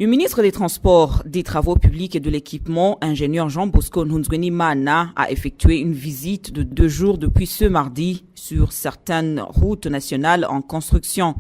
Le ministre des Transports, des Travaux publics et de l'Équipement, ingénieur Jean-Bosco Nhunzweni-Mana, a effectué une visite de 2 jours depuis ce mardi sur certaines routes nationales en construction.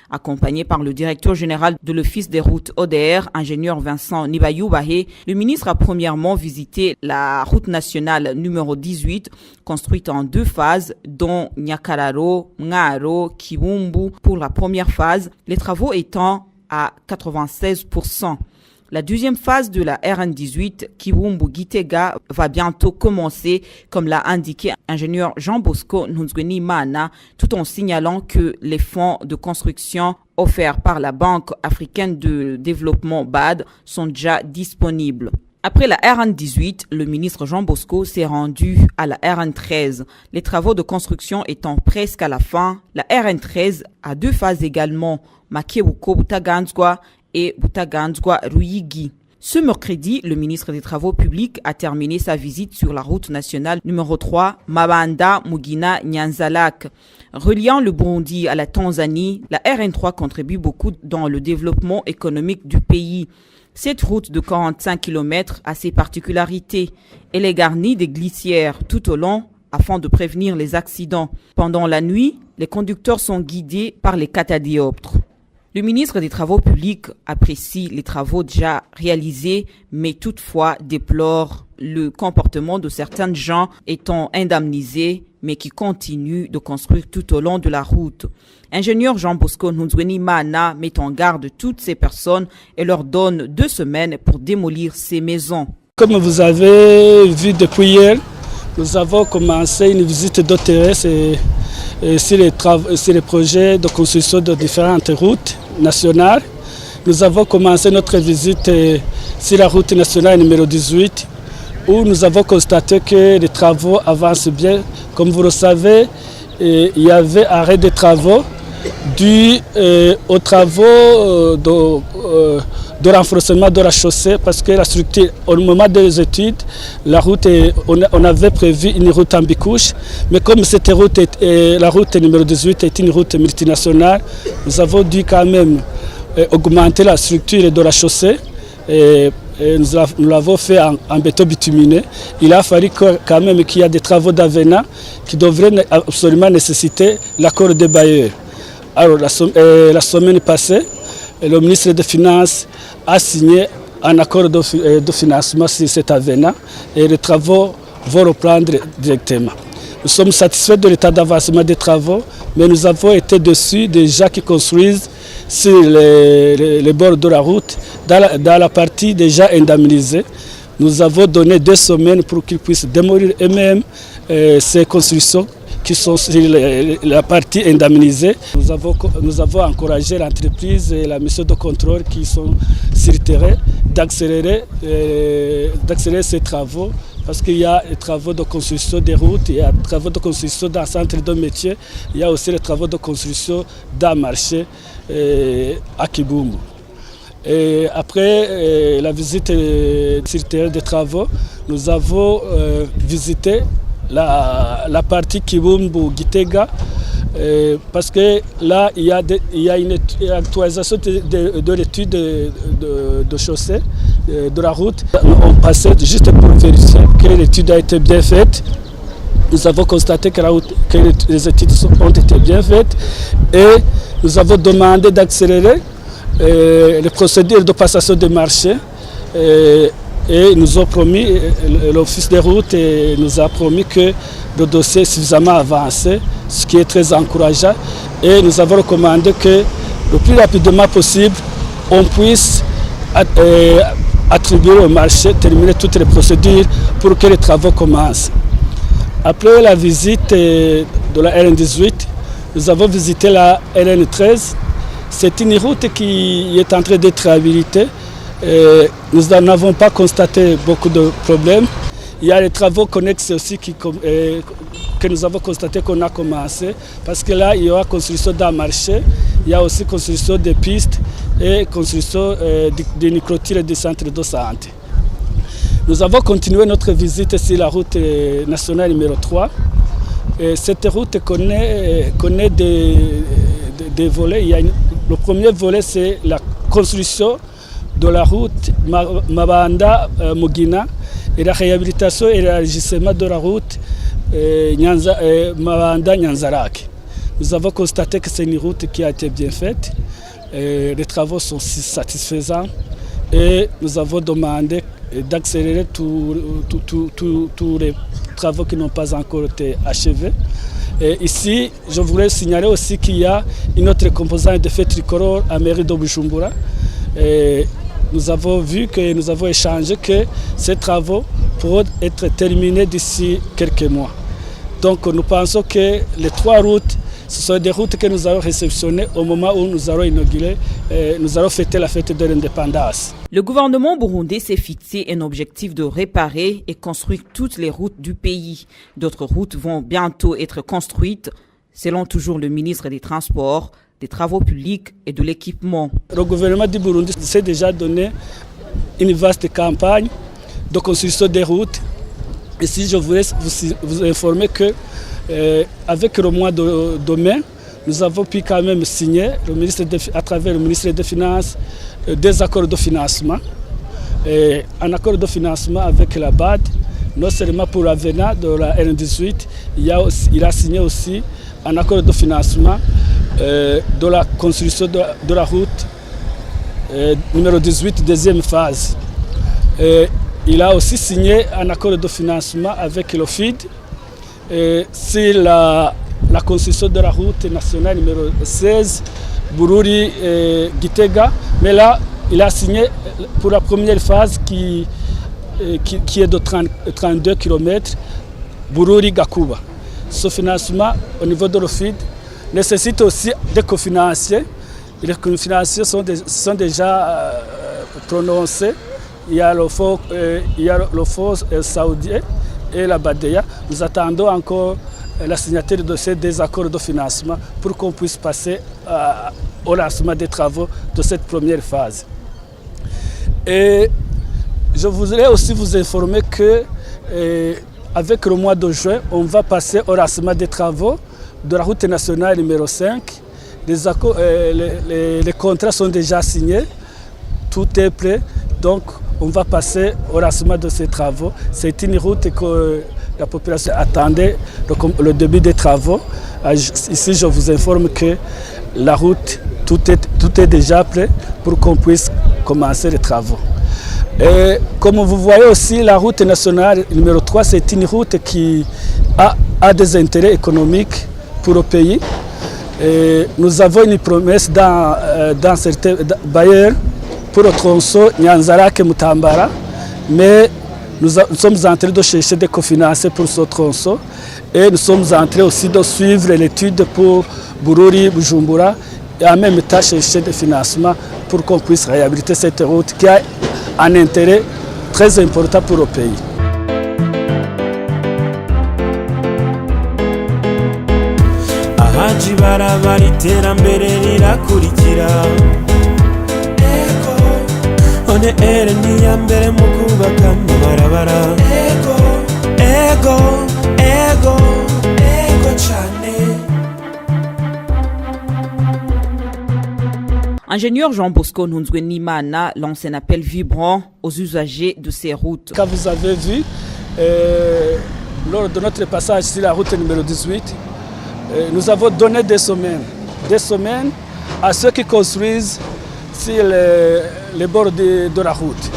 Accompagné par le directeur général de l'Office des routes ODR, ingénieur Vincent Nibayoubahe, le ministre a premièrement visité la route nationale numéro 18, construite en 2 phases, dont Nyakararo, Ngaro, Kibumbu pour la première phase, les travaux étant à 96%. La deuxième phase de la RN18, Kibumbu-Gitega, va bientôt commencer, comme l'a indiqué ingénieur Jean-Bosco Nhunzweni-Mana, tout en signalant que les fonds de construction offerts par la Banque africaine de développement BAD sont déjà disponibles. Après la RN18, le ministre Jean-Bosco s'est rendu à la RN13. Les travaux de construction étant presque à la fin, la RN13 a 2 phases également, Makebuko-Butaganzwa et Butaganzwa-Ruyigi. Ce mercredi, le ministre des Travaux publics a terminé sa visite sur la route nationale numéro 3, Mabanda-Mugina-Nyanzalak. Reliant le Burundi à la Tanzanie, la RN3 contribue beaucoup dans le développement économique du pays. Cette route de 45 km a ses particularités. Elle est garnie de glissières tout au long afin de prévenir les accidents. Pendant la nuit, les conducteurs sont guidés par les catadioptres. Le ministre des Travaux publics apprécie les travaux déjà réalisés, mais toutefois déplore le comportement de certains gens étant indemnisés, mais qui continuent de construire tout au long de la route. Ingénieur Jean-Bosco Nhunzweni-Mana met en garde toutes ces personnes et leur donne 2 semaines pour démolir ces maisons. Comme vous avez vu depuis hier, nous avons commencé une visite d'OTR sur les projets de construction de différentes routes nationales. Nous avons commencé notre visite sur la route nationale numéro 18 où nous avons constaté que les travaux avancent bien. Comme vous le savez, il y avait arrêt des travaux dû aux travaux de renforcement de la chaussée parce que la structure, au moment des études, la route on avait prévu une route en bicouche, mais comme cette route la route numéro 18 est une route multinationale, nous avons dû quand même augmenter la structure de la chaussée. Nous l'avons fait en béton bituminé. Il a fallu quand même qu'il y ait des travaux d'avenant qui devraient absolument nécessiter l'accord des bailleurs. Alors la semaine passée, le ministre des Finances a signé un accord de financement sur cet avenant et les travaux vont reprendre directement. Nous sommes satisfaits de l'état d'avancement des travaux, mais nous avons été déçus des gens qui construisent sur les bords de la route, dans la partie déjà indemnisée. Nous avons donné 2 semaines pour qu'ils puissent démolir eux-mêmes ces constructions qui sont sur la partie indemnisée. Nous avons encouragé l'entreprise et la mission de contrôle qui sont sur le terrain d'accélérer ces travaux parce qu'il y a les travaux de construction des routes, il y a les travaux de construction d'un centre de métier, il y a aussi les travaux de construction d'un marché à Kibumbu. Et après la visite sur le terrain des travaux, nous avons visité la partie Kibumbu-Gitega parce que là il y a une actualisation de l'étude de chaussée de la route. On passait juste pour vérifier que l'étude a été bien faite. Nous avons constaté que les études ont été bien faites et nous avons demandé d'accélérer les procédures de passation de marché. Et nous ont promis, l'Office des routes nous a promis que le dossier est suffisamment avancé, ce qui est très encourageant. Et nous avons recommandé que le plus rapidement possible, on puisse attribuer au marché, terminer toutes les procédures pour que les travaux commencent. Après la visite de la RN18, nous avons visité la RN13. C'est une route qui est en train d'être réhabilitée. Nous n'avons pas constaté beaucoup de problèmes. Il y a les travaux connexes aussi que nous avons constaté qu'on a commencé parce que là, il y aura construction d'un marché, il y a aussi construction des pistes et construction d'une clôture et des centres de santé. Nous avons continué notre visite sur la route nationale numéro 3. Et cette route connaît des volets. Le premier volet, c'est la construction de la route Mabanda-Mugina et la réhabilitation et l'élargissement de la route Mabanda-Nyanzarake. Nous avons constaté que c'est une route qui a été bien faite. Les travaux sont satisfaisants et nous avons demandé d'accélérer tous les travaux qui n'ont pas encore été achevés. Et ici, je voulais signaler aussi qu'il y a une autre composante de fête tricolore à mairie de Bujumbura. Et nous avons vu que nous avons échangé que ces travaux pourront être terminés d'ici quelques mois. Donc nous pensons que les 3 routes, ce sont des routes que nous allons réceptionner au moment où nous allons inaugurer, nous allons fêter la fête de l'indépendance. Le gouvernement burundais s'est fixé un objectif de réparer et construire toutes les routes du pays. D'autres routes vont bientôt être construites, selon toujours le ministre des Transports, des Travaux publics et de l'équipement. Le gouvernement du Burundi s'est déjà donné une vaste campagne de construction des routes. Ici, je voulais vous informer que avec le mois de mai, nous avons pu quand même signer, à travers le ministre des Finances, des accords de financement. Un accord de financement avec la BAD, non seulement pour l'avenant de la R18, il a signé aussi un accord de financement de la construction de la route numéro 18, deuxième phase. Il a aussi signé un accord de financement avec l'OFID sur la construction de la route nationale numéro 16, Bururi-Gitega. Mais là, il a signé pour la première phase qui est de 32 km, Bururi-Gakuba. Ce financement au niveau de l'OFID nécessite aussi des cofinanciers. Les cofinanciers sont déjà prononcés. Il y a le fonds saoudien et la BADEA. Nous attendons encore la signature de ces désaccords de financement pour qu'on puisse passer au lancement des travaux de cette première phase. Et je voudrais aussi vous informer que avec le mois de juin, on va passer au lancement des travaux de la route nationale numéro 5. Les contrats sont déjà signés, tout est prêt. Donc on va passer au lancement de ces travaux. C'est une route que la population attendait, le début des travaux. Ici, je vous informe que la route, tout est déjà prêt pour qu'on puisse commencer les travaux. Et comme vous voyez aussi, la route nationale numéro 3, c'est une route qui a des intérêts économiques pour le pays. Et nous avons une promesse dans certains bailleurs pour le tronçon Nyanzarake-Mutambara, mais nous sommes en train de chercher des cofinancés pour ce tronçon et nous sommes en train aussi de suivre l'étude pour Bururi-Bujumbura et en même temps chercher des financements pour qu'on puisse réhabiliter cette route qui a un intérêt très important pour le pays. Ingénieur Jean Bosco Nhunzwenimana lance un appel vibrant aux usagers de ces routes. Comme vous avez vu, lors de notre passage sur la route numéro 18, nous avons donné des semaines à ceux qui construisent sur les bords de la route.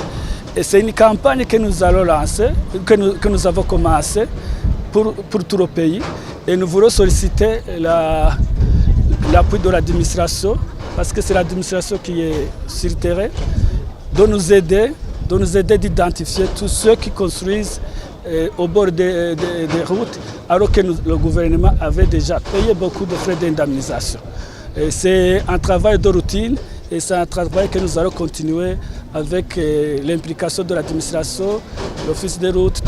Et c'est une campagne que nous allons lancer, que nous avons commencé pour tout le pays. Et nous voulons solliciter l'appui de l'administration, parce que c'est l'administration qui est sur le terrain, de nous aider d'identifier tous ceux qui construisent au bord des routes, alors que le gouvernement avait déjà payé beaucoup de frais d'indemnisation. C'est un travail de routine et c'est un travail que nous allons continuer avec l'implication de l'administration, l'office des routes,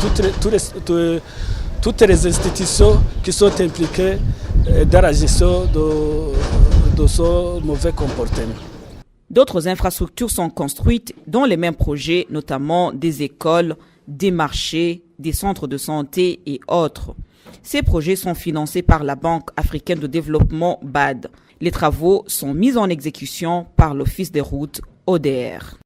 toutes les institutions qui sont impliquées dans la gestion de ce mauvais comportement. D'autres infrastructures sont construites dans les mêmes projets, notamment des écoles, des marchés, des centres de santé et autres. Ces projets sont financés par la Banque africaine de développement BAD. Les travaux sont mis en exécution par l'Office des routes ODR.